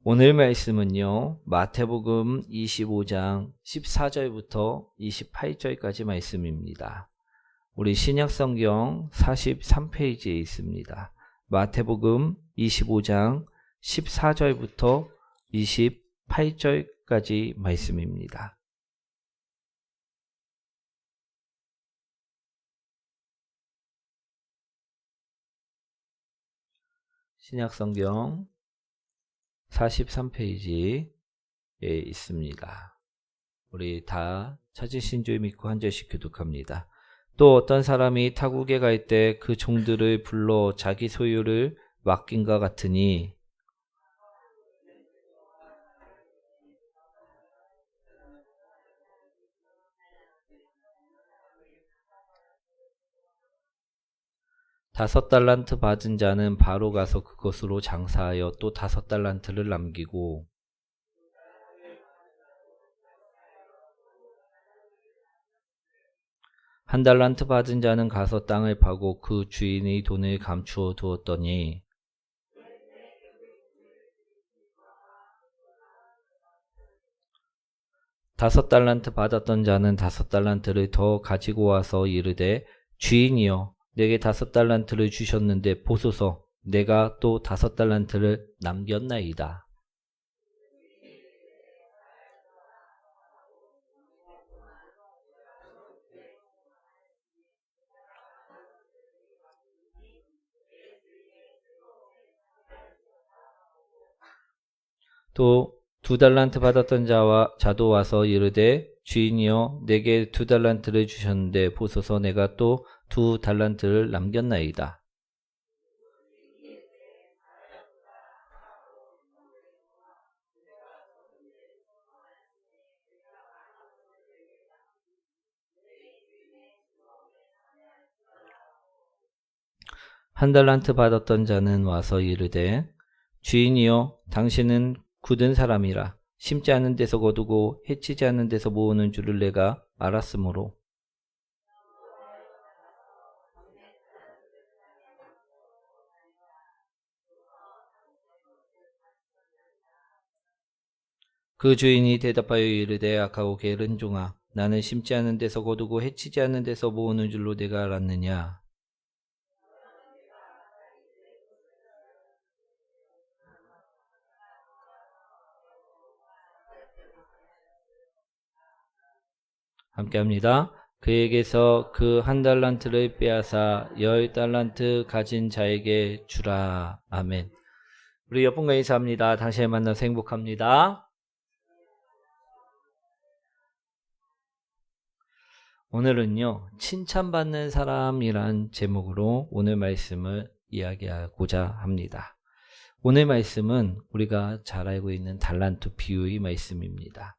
오늘 말씀은요, 마태복음 25장 14절부터 28절까지 말씀입니다. 우리 신약성경 43페이지에 있습니다. 마태복음 25장 14절부터 28절까지 말씀입니다. 신약성경 43페이지에 있습니다. 우리 다 찾으신 줄 믿고 한 절씩 교독합니다. 또 어떤 사람이 타국에 갈 때 그 종들을 불러 자기 소유를 맡긴과 같으니 다섯 달란트 받은 자는 바로 가서 그것으로 장사하여 또 다섯 달란트를 남기고 한 달란트 받은 자는 가서 땅을 파고 그 주인의 돈을 감추어 두었더니 다섯 달란트 받았던 자는 다섯 달란트를 더 가지고 와서 이르되 주인이여 내게 다섯 달란트를 주셨는데 보소서 내가 또 다섯 달란트를 남겼나이다. 또 두 달란트 받았던 자도 와서 이르되 주인이여 내게 두 달란트를 주셨는데 보소서 내가 또 두 달란트를 남겼나이다. 한 달란트 받았던 자는 와서 이르되 주인이여 당신은 굳은 사람이라 심지 않은 데서 거두고 해치지 않는 데서 모으는 줄을 내가 알았으므로 그 주인이 대답하여 이르되 악하고 게으른 종아 나는 심지 않은 데서 거두고 해치지 않는 데서 모으는 줄로 내가 알았느냐. 함께합니다. 그에게서 그 한 달란트를 빼앗아 10달란트 가진 자에게 주라. 아멘. 우리 여러분과 인사합니다. 당신을 만나서 행복합니다. 오늘은요, 칭찬받는 사람이란 제목으로 오늘 말씀을 이야기하고자 합니다. 오늘 말씀은 우리가 잘 알고 있는 달란트 비유의 말씀입니다.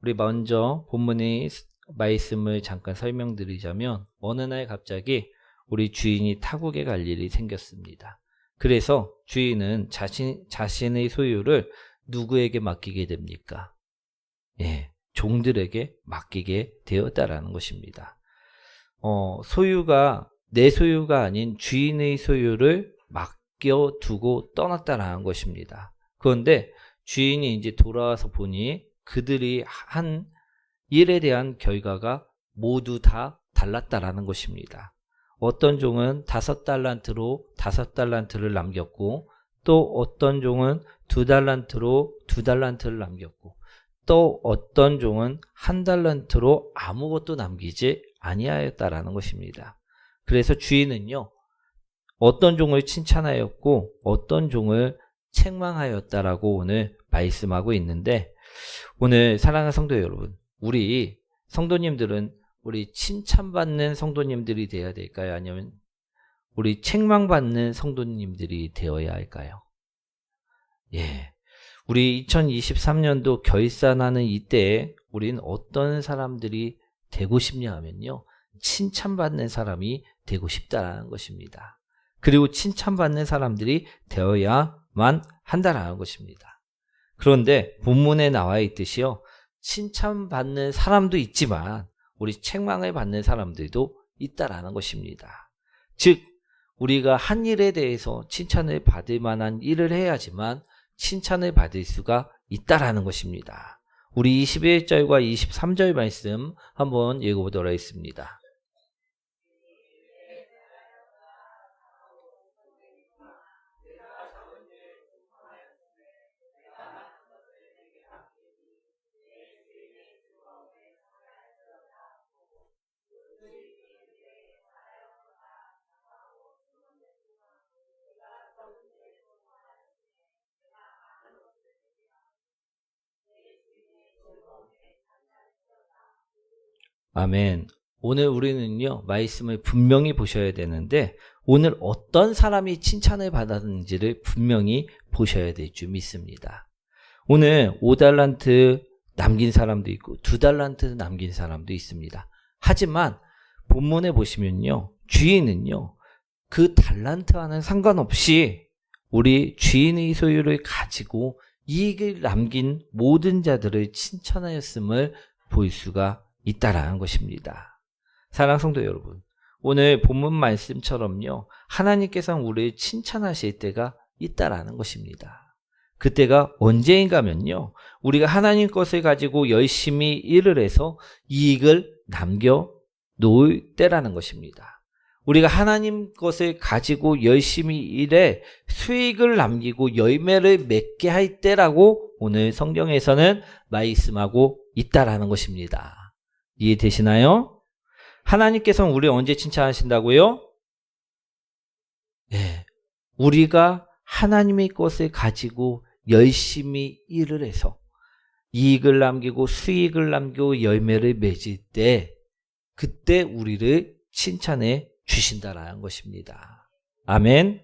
우리 먼저 본문의 말씀을 잠깐 설명드리자면 어느 날 갑자기 우리 주인이 타국에 갈 일이 생겼습니다. 그래서 주인은 자신의 소유를 누구에게 맡기게 됩니까? 종들에게 맡기게 되었다라는 것입니다. 소유가 내 소유가 아닌 주인의 소유를 맡겨두고 떠났다라는 것입니다. 그런데 주인이 이제 돌아와서 보니 그들이 한 일에 대한 결과가 모두 다 달랐다라는 것입니다. 어떤 종은 5달란트로 5달란트를 남겼고 또 어떤 종은 2달란트로 2달란트를 남겼고 또 어떤 종은 1달란트로 아무것도 남기지 아니하였다라는 것입니다. 그래서 주인은요 어떤 종을 칭찬하였고 어떤 종을 책망하였다라고 오늘 말씀하고 있는데 오늘 사랑하는 성도 여러분 우리 성도님들은 우리 칭찬받는 성도님들이 되어야 될까요? 아니면 우리 책망받는 성도님들이 되어야 할까요? 우리 2023년도 결산하는 이때에 우린 어떤 사람들이 되고 싶냐 하면요. 칭찬받는 사람이 되고 싶다라는 것입니다. 그리고 칭찬받는 사람들이 되어야만 한다라는 것입니다. 그런데 본문에 나와 있듯이요. 칭찬받는 사람도 있지만 우리 책망을 받는 사람들도 있다라는 것입니다. 즉 우리가 한 일에 대해서 칭찬을 받을 만한 일을 해야지만 칭찬을 받을 수가 있다라는 것입니다. 우리 21절과 23절 말씀 한번 읽어보도록 하겠습니다. 아멘. 오늘 우리는요, 말씀을 분명히 보셔야 되는데, 오늘 어떤 사람이 칭찬을 받았는지를 분명히 보셔야 될 줄 믿습니다. 오늘 5달란트 남긴 사람도 있고, 2달란트 남긴 사람도 있습니다. 하지만, 본문에 보시면요, 주인은요, 그 달란트와는 상관없이, 우리 주인의 소유를 가지고 이익을 남긴 모든 자들을 칭찬하였음을 볼 수가 있다라는 것입니다. 사랑하는 성도 여러분, 오늘 본문 말씀처럼요, 하나님께서는 우리를 칭찬하실 때가 있다라는 것입니다. 그때가 언제인가면요, 우리가 하나님 것을 가지고 열심히 일을 해서 이익을 남겨 놓을 때라는 것입니다. 우리가 하나님 것을 가지고 열심히 일해 수익을 남기고 열매를 맺게 할 때라고 오늘 성경에서는 말씀하고 있다라는 것입니다. 이해되시나요? 하나님께서는 우리를 언제 칭찬하신다고요? 네, 우리가 하나님의 것을 가지고 열심히 일을 해서 이익을 남기고 수익을 남기고 열매를 맺을 때, 그때 우리를 칭찬해 주신다라는 것입니다. 아멘.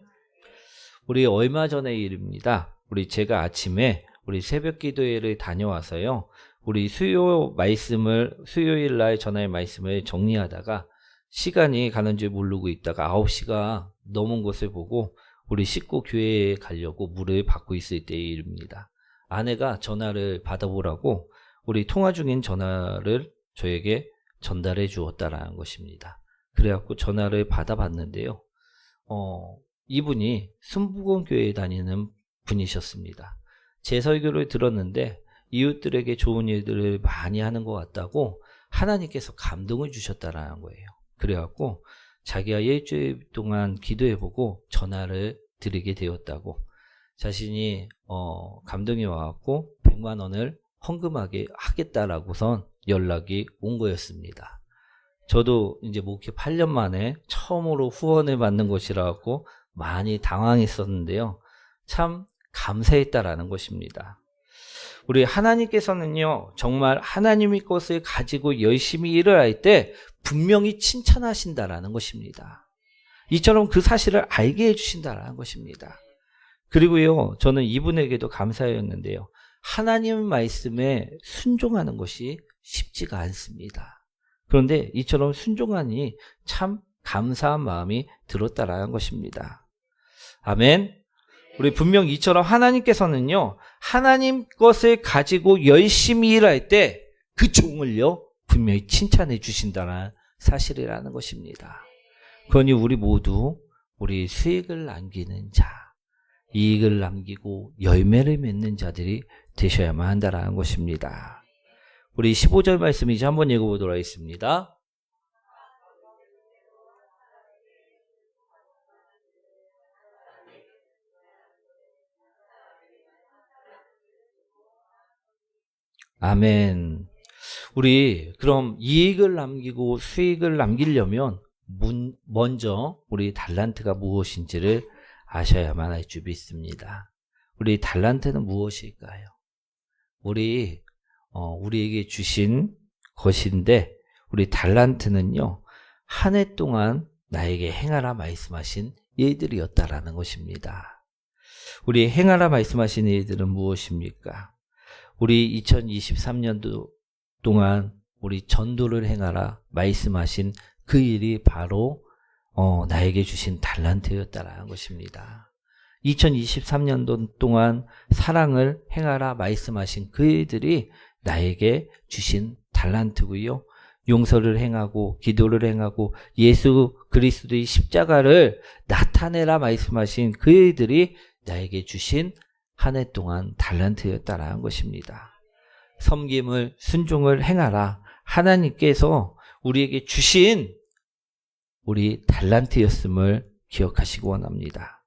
우리 얼마 전의 일입니다. 제가 아침에 우리 새벽 기도회를 다녀와서요, 우리 수요일 날 전할 말씀을 정리하다가 시간이 가는 줄 모르고 있다가 9시가 넘은 것을 보고 우리 식구 교회에 가려고 물을 받고 있을 때의 일입니다. 아내가 전화를 받아보라고 우리 통화 중인 전화를 저에게 전달해 주었다라는 것입니다. 그래갖고 전화를 받아봤는데요. 이분이 순복음교회에 다니는 분이셨습니다. 제 설교를 들었는데 이웃들에게 좋은 일들을 많이 하는 것 같다고 하나님께서 감동을 주셨다라는 거예요. 그래갖고 자기가 일주일 동안 기도해보고 전화를 드리게 되었다고, 자신이 감동이 와갖고 100만 원을 헌금하게 하겠다라고선 연락이 온 거였습니다. 저도 이제 목회 8년 만에 처음으로 후원을 받는 것이라 갖고 많이 당황했었는데요. 참 감사했다라는 것입니다. 우리 하나님께서는요, 정말 하나님의 것을 가지고 열심히 일을 할 때 분명히 칭찬하신다라는 것입니다. 이처럼 그 사실을 알게 해주신다라는 것입니다. 그리고요, 저는 이분에게도 감사했는데요, 하나님 말씀에 순종하는 것이 쉽지가 않습니다. 그런데 이처럼 순종하니 참 감사한 마음이 들었다라는 것입니다. 아멘. 우리 분명 이처럼 하나님께서는요, 하나님 것을 가지고 열심히 일할 때 그 종을요, 분명히 칭찬해 주신다는 사실이라는 것입니다. 그러니 우리 모두 우리 수익을 남기는 자, 이익을 남기고 열매를 맺는 자들이 되셔야만 한다는 것입니다. 우리 15절 말씀 이제 한번 읽어보도록 하겠습니다. 아멘. 우리 그럼 이익을 남기고 수익을 남기려면 먼저 우리 달란트가 무엇인지를 아셔야만 할 줄 믿습니다. 우리 달란트는 무엇일까요? 우리에게 주신 것인데, 우리 달란트는요, 한 해 동안 나에게 행하라 말씀하신 일들이었다라는 것입니다. 우리 행하라 말씀하신 일들은 무엇입니까? 우리 2023년도 동안 우리 전도를 행하라 말씀하신 그 일이 바로 나에게 주신 달란트였다라는 것입니다. 2023년도 동안 사랑을 행하라 말씀하신 그 일들이 나에게 주신 달란트고요. 용서를 행하고 기도를 행하고 예수 그리스도의 십자가를 나타내라 말씀하신 그 일들이 나에게 주신 한 해 동안 달란트였다라는 것입니다. 섬김을 순종을 행하라. 하나님께서 우리에게 주신 우리 달란트였음을 기억하시기 원합니다.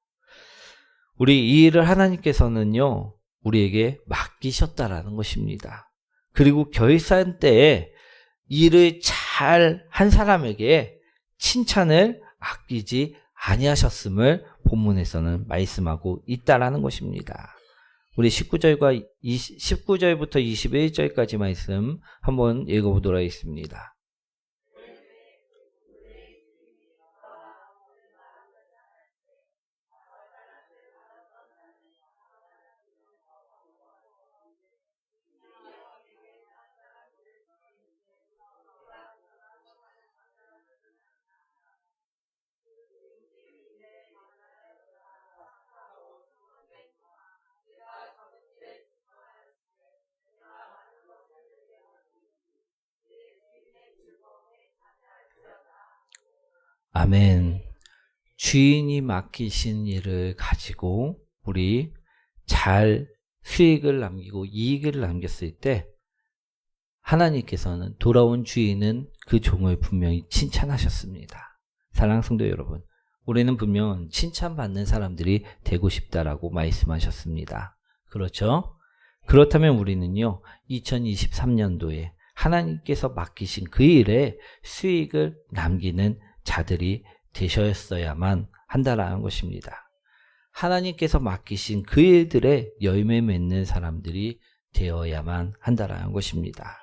우리 이 일을 하나님께서는요, 우리에게 맡기셨다라는 것입니다. 그리고 결산 때에 일을 잘 한 사람에게 칭찬을 아끼지 아니하셨음을 본문에서는 말씀하고 있다라는 것입니다. 우리 19절부터 21절까지 말씀 한번 읽어보도록 하겠습니다. 아멘. 주인이 맡기신 일을 가지고 우리 잘 수익을 남기고 이익을 남겼을 때 하나님께서는 돌아온 주인은 그 종을 분명히 칭찬하셨습니다. 사랑하는 성도 여러분, 우리는 분명 칭찬받는 사람들이 되고 싶다라고 말씀하셨습니다. 그렇죠? 그렇다면 우리는요, 2023년도에 하나님께서 맡기신 그 일에 수익을 남기는 자들이 되셨어야만 한다라는 것입니다. 하나님께서 맡기신 그 일들에 열매 맺는 사람들이 되어야만 한다라는 것입니다.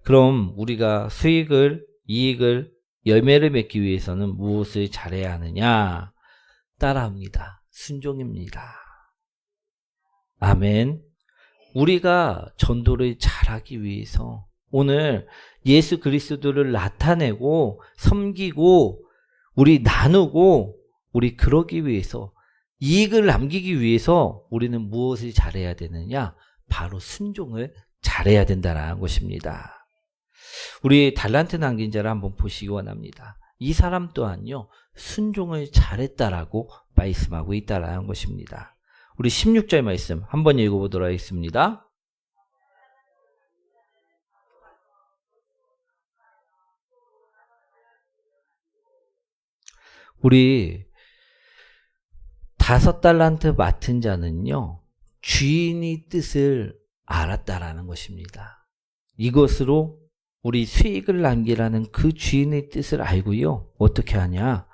그럼 우리가 수익을, 이익을, 열매를 맺기 위해서는 무엇을 잘해야 하느냐? 따라합니다. 순종입니다. 아멘. 우리가 전도를 잘하기 위해서 오늘 예수 그리스도를 나타내고 섬기고 우리 나누고 우리 그러기 위해서 이익을 남기기 위해서 우리는 무엇을 잘해야 되느냐? 바로 순종을 잘해야 된다는 것입니다. 우리 달란트 남긴 자를 한번 보시기 원합니다. 이 사람 또한요, 순종을 잘했다라고 말씀하고 있다라는 것입니다. 우리 16절 말씀 한번 읽어보도록 하겠습니다. 우리 5달란트 맡은 자는요, 주인의 뜻을 알았다라는 것입니다. 이것으로 우리 수익을 남기라는 그 주인의 뜻을 알고요, 어떻게 하냐?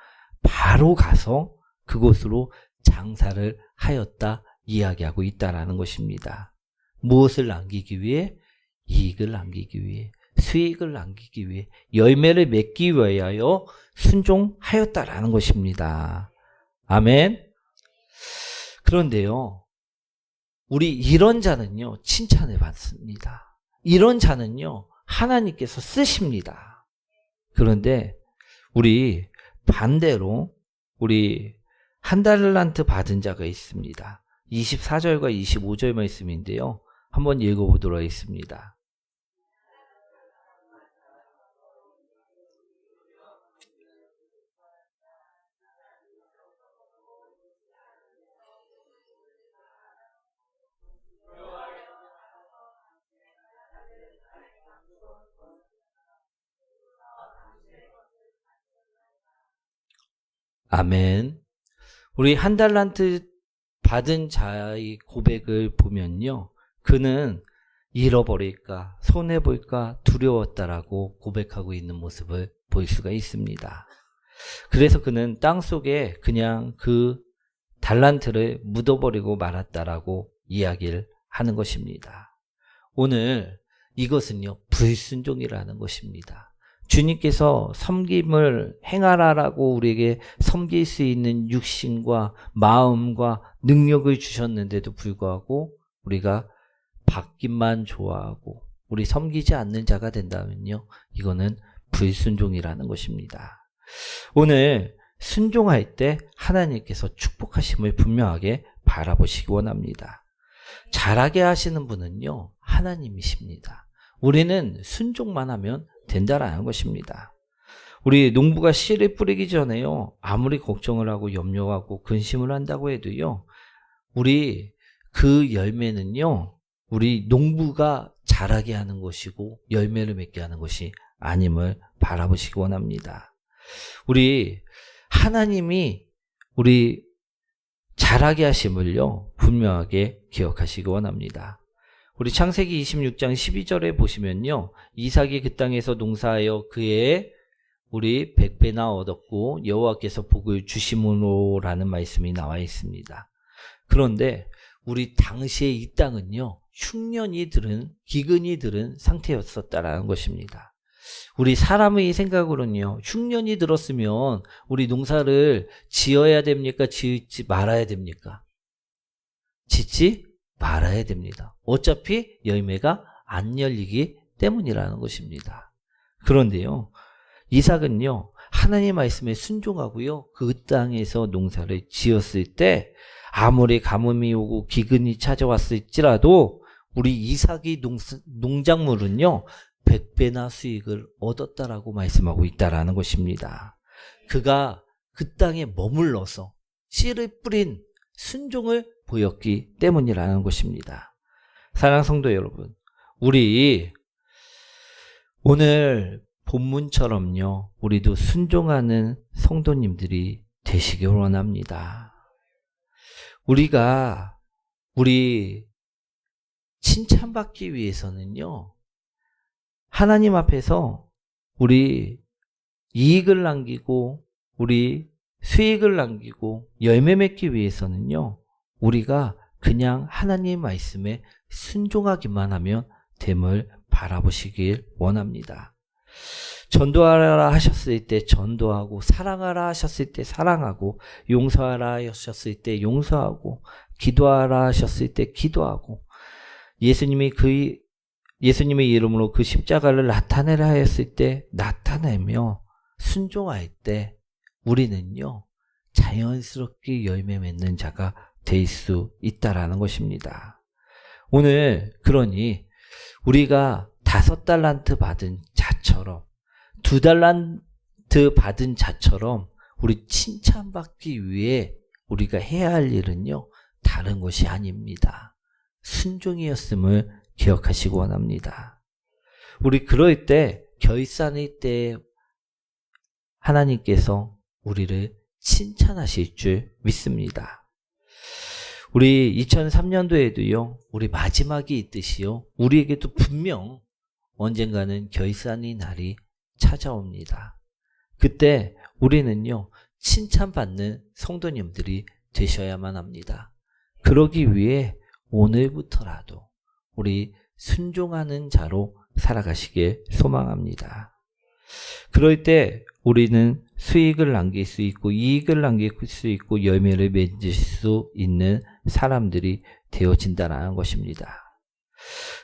바로 가서 그곳으로 장사를 하였다 이야기하고 있다라는 것입니다. 무엇을 남기기 위해? 이익을 남기기 위해, 수익을 남기기 위해, 열매를 맺기 위하여 순종하였다라는 것입니다. 아멘. 그런데요, 우리 이런 자는요, 칭찬을 받습니다. 이런 자는요, 하나님께서 쓰십니다. 그런데 우리 반대로 우리 한 달란트 받은 자가 있습니다. 24절과 25절 말씀인데요, 한번 읽어보도록 하겠습니다. 아멘. 우리 한 달란트 받은 자의 고백을 보면요, 그는 잃어버릴까, 손해볼까 두려웠다라고 고백하고 있는 모습을 볼 수가 있습니다. 그래서 그는 땅속에 그냥 그 달란트를 묻어버리고 말았다라고 이야기를 하는 것입니다. 오늘 이것은요, 불순종이라는 것입니다. 주님께서 섬김을 행하라라고 우리에게 섬길 수 있는 육신과 마음과 능력을 주셨는데도 불구하고 우리가 받기만 좋아하고 우리 섬기지 않는 자가 된다면요, 이거는 불순종이라는 것입니다. 오늘 순종할 때 하나님께서 축복하심을 분명하게 바라보시기 원합니다. 잘하게 하시는 분은요, 하나님이십니다. 우리는 순종만 하면 된다라는 것입니다. 우리 농부가 씨를 뿌리기 전에요, 아무리 걱정을 하고 염려하고 근심을 한다고 해도요, 우리 그 열매는요, 우리 농부가 자라게 하는 것이고 열매를 맺게 하는 것이 아님을 바라보시기 원합니다. 우리 하나님이 우리 자라게 하심을요, 분명하게 기억하시기 원합니다. 우리 창세기 26장 12절에 보시면요, 이삭이 그 땅에서 농사하여 그의 우리 100배나 얻었고 여호와께서 복을 주심으로라는 말씀이 나와 있습니다. 그런데 우리 당시에 이 땅은요, 흉년이 들은, 기근이 들은 상태였었다라는 것입니다. 우리 사람의 생각으로는요, 흉년이 들었으면 우리 농사를 지어야 됩니까? 짓지 말아야 됩니까? 짓지 말아야 됩니다. 어차피 열매가 안 열리기 때문이라는 것입니다. 그런데요, 이삭은요, 하나님 말씀에 순종하고요, 그 땅에서 농사를 지었을 때 아무리 가뭄이 오고 기근이 찾아왔을지라도 우리 이삭이 농작물은요, 100배나 수익을 얻었다라고 말씀하고 있다라는 것입니다. 그가 그 땅에 머물러서 씨를 뿌린 순종을 보였기 때문이라는 것입니다. 사랑하는 성도 여러분, 우리 오늘 본문처럼요, 우리도 순종하는 성도님들이 되시길 원합니다. 우리 칭찬받기 위해서는요, 하나님 앞에서 우리 이익을 남기고 우리 수익을 남기고 열매 맺기 위해서는요, 우리가 그냥 하나님 말씀에 순종하기만 하면 됨을 바라보시길 원합니다. 전도하라 하셨을 때 전도하고, 사랑하라 하셨을 때 사랑하고, 용서하라 하셨을 때 용서하고, 기도하라 하셨을 때 기도하고, 예수님의 이름으로 그 십자가를 나타내라 하였을 때 나타내며 순종할 때 우리는요, 자연스럽게 열매 맺는 자가 될 수 있다라는 것입니다. 오늘 그러니 우리가 5달란트 받은 자처럼, 2달란트 받은 자처럼 우리 칭찬받기 위해 우리가 해야 할 일은요, 다른 것이 아닙니다. 순종이었음을 기억하시기 원합니다. 우리 그럴 때, 결산의 때 하나님께서 우리를 칭찬하실 줄 믿습니다. 우리 2003년도에도요, 우리 마지막이 있듯이요, 우리에게도 분명 언젠가는 결산의 날이 찾아옵니다. 그때 우리는요, 칭찬받는 성도님들이 되셔야만 합니다. 그러기 위해 오늘부터라도 우리 순종하는 자로 살아가시길 소망합니다. 그럴 때 우리는 수익을 남길 수 있고 이익을 남길 수 있고 열매를 맺을 수 있는 사람들이 되어진다는 것입니다.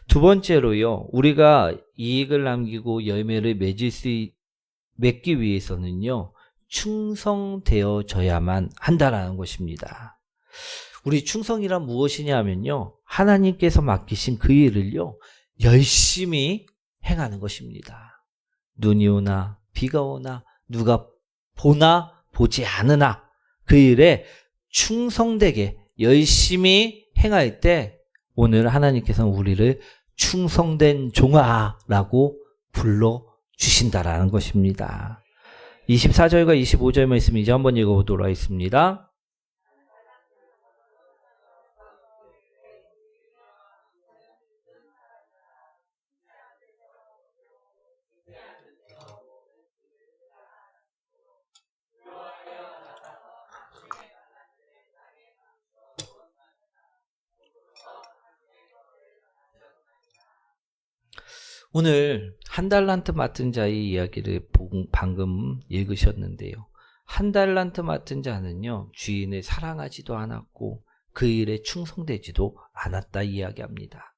두 번째로요, 우리가 이익을 남기고 열매를 맺기 위해서는요, 충성되어져야만 한다는 것입니다. 우리 충성이란 무엇이냐면요, 하나님께서 맡기신 그 일을요, 열심히 행하는 것입니다. 눈이 오나 비가 오나 누가 보나 보지 않으나 그 일에 충성되게 열심히 행할 때 오늘 하나님께서는 우리를 충성된 종아라고 불러주신다라는 것입니다. 24절과 25절 말씀 이제 한번 읽어보도록 하겠습니다. 오늘 1달란트 맡은 자의 이야기를 방금 읽으셨는데요. 1달란트 맡은 자는요, 주인을 사랑하지도 않았고 그 일에 충성되지도 않았다 이야기합니다.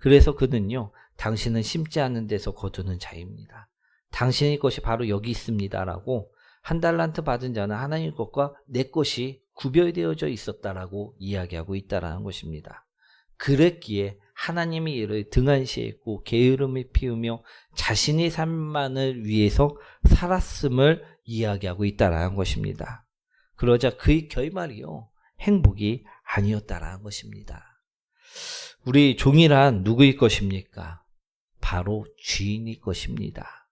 그래서 그는요, 당신은 심지 않은 데서 거두는 자입니다. 당신의 것이 바로 여기 있습니다라고 1달란트 받은 자는 하나님 것과 내 것이 구별되어져 있었다라고 이야기하고 있다라는 것입니다. 그랬기에 하나님의 일을 등한시했고 게으름을 피우며 자신의 삶만을 위해서 살았음을 이야기하고 있다라는 것입니다. 그러자 그의 결말이요, 행복이 아니었다라는 것입니다. 우리 종이란 누구의 것입니까? 바로 주인의 것입니다.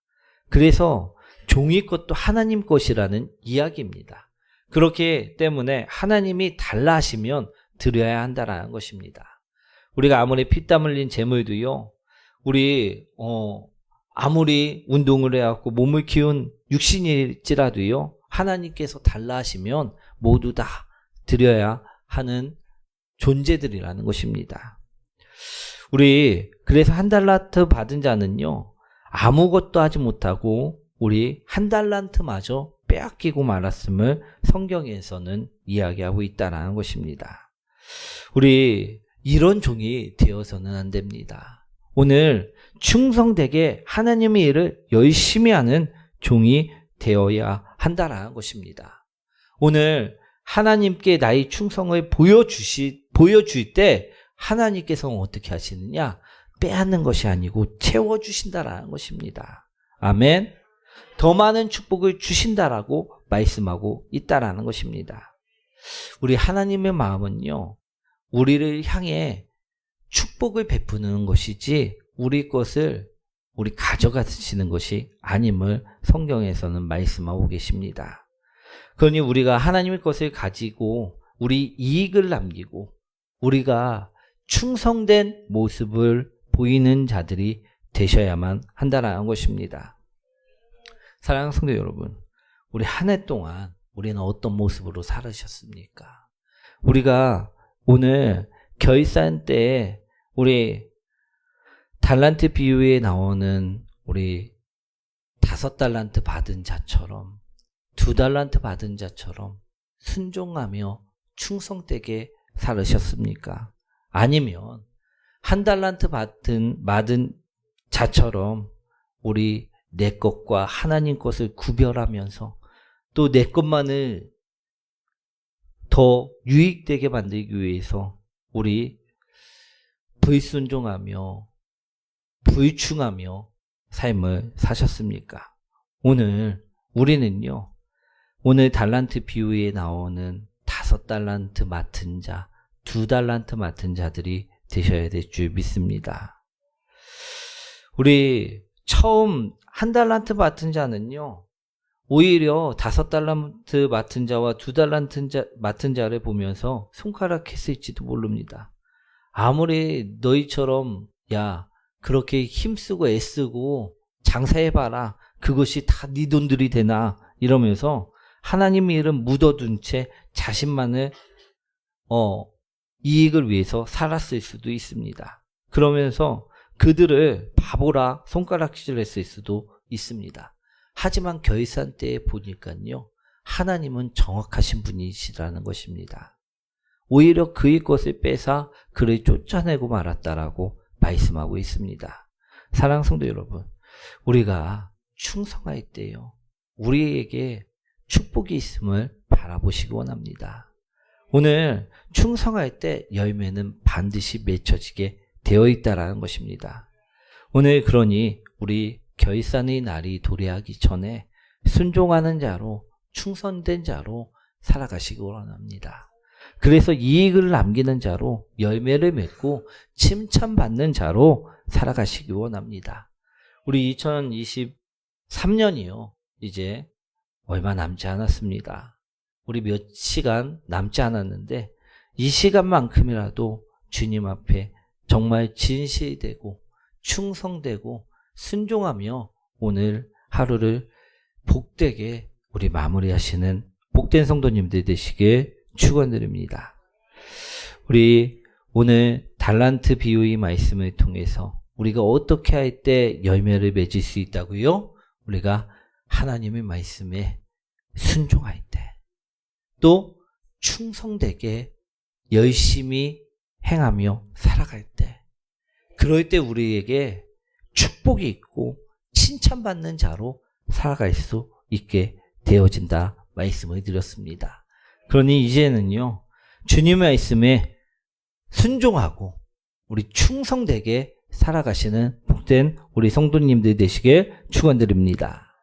그래서 종이 것도 하나님 것이라는 이야기입니다. 그렇기 때문에 하나님이 달라 하시면 드려야 한다는 것입니다. 우리가 아무리 피땀 흘린 재물도요, 우리 아무리 운동을 해갖고 몸을 키운 육신일지라도요, 하나님께서 달라 하시면 모두 다 드려야 하는 존재들이라는 것입니다. 우리 그래서 한 달란트 받은 자는요, 아무것도 하지 못하고 우리 한 달란트마저 빼앗기고 말았음을 성경에서는 이야기하고 있다는 것입니다. 우리 이런 종이 되어서는 안 됩니다. 오늘 충성되게 하나님의 일을 열심히 하는 종이 되어야 한다는 것입니다. 오늘 하나님께 나의 충성을 보여줄 때 하나님께서는 어떻게 하시느냐? 빼앗는 것이 아니고 채워주신다라는 것입니다. 아멘. 더 많은 축복을 주신다라고 말씀하고 있다라는 것입니다. 우리 하나님의 마음은요, 우리를 향해 축복을 베푸는 것이지 우리 것을 우리 가져가시는 것이 아님을 성경에서는 말씀하고 계십니다. 그러니 우리가 하나님의 것을 가지고 우리 이익을 남기고 우리가 충성된 모습을 보이는 자들이 되셔야만 한다는 것입니다. 사랑하는 성도 여러분, 우리 한 해 동안 우리는 어떤 모습으로 살으셨습니까? 우리가 오늘 결산 때에 우리 달란트 비유에 나오는 우리 5달란트 받은 자처럼 2달란트 받은 자처럼 순종하며 충성되게 살으셨습니까? 아니면 1달란트 받은 자처럼 우리 내 것과 하나님 것을 구별하면서 또 내 것만을 더 유익되게 만들기 위해서 우리 불순종하며 불충하며 삶을 사셨습니까? 오늘 우리는요, 오늘 달란트 비유에 나오는 5달란트 맡은 자, 2달란트 맡은 자들이 되셔야 될 줄 믿습니다. 우리 처음 1달란트 맡은 자는요, 오히려 5달란트 맡은 자와 2달란트 맡은 자를 보면서 손가락했을지도 모릅니다. 아무리 너희처럼 야 그렇게 힘쓰고 애쓰고 장사해봐라, 그것이 다 네 돈들이 되나 이러면서 하나님의 이름 묻어둔 채 자신만을 이익을 위해서 살았을 수도 있습니다. 그러면서 그들을 바보라 손가락질을 했을 수도 있습니다. 하지만 결산 때에 보니까요, 하나님은 정확하신 분이시라는 것입니다. 오히려 그의 것을 뺏어 그를 쫓아내고 말았다라고 말씀하고 있습니다. 사랑하는 성도 여러분, 우리가 충성할 때요, 우리에게 축복이 있음을 바라보시기 원합니다. 오늘 충성할 때 열매는 반드시 맺혀지게 되어 있다라는 것입니다. 오늘 그러니 우리 결산의 날이 도래하기 전에 순종하는 자로, 충성된 자로 살아가시기 원합니다. 그래서 이익을 남기는 자로, 열매를 맺고 칭찬받는 자로 살아가시기 원합니다. 우리 2023년이요, 이제 얼마 남지 않았습니다. 우리 몇 시간 남지 않았는데 이 시간만큼이라도 주님 앞에 정말 진실되고 충성되고 순종하며 오늘 하루를 복되게 우리 마무리하시는 복된 성도님들 되시길 축원드립니다. 우리 오늘 달란트 비유의 말씀을 통해서 우리가 어떻게 할 때 열매를 맺을 수 있다고요? 우리가 하나님의 말씀에 순종할 때, 또 충성되게 열심히 행하며 살아갈 때, 그럴 때 우리에게 축복이 있고 칭찬받는 자로 살아갈 수 있게 되어진다 말씀을 드렸습니다. 그러니 이제는요, 주님의 말씀에 순종하고 우리 충성되게 살아가시는 복된 우리 성도님들 되시길 축원드립니다.